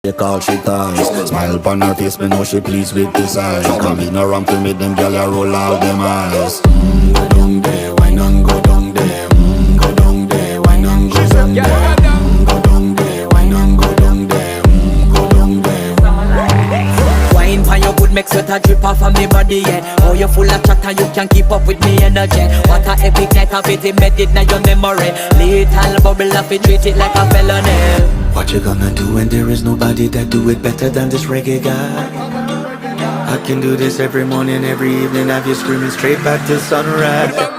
They call she ties. Smile upon her face, me know she pleased with this eyes. Come in around to meet them girl, you roll out them eyes. Go down there, why not go down there? Go down there, why not go down there? Go down there, why not go down there? Go down there. Wine pan your good, make sweat a drip off of me body, yeah. Oh, you full of chatter, you can keep up with me energy. What a epic night of it, embedded in your memory. Little bubble of it, treat it like a felony. What you gonna do when there is nobody that do it better than this reggae guy? I can do this every morning, every evening, have you screaming straight back to sunrise.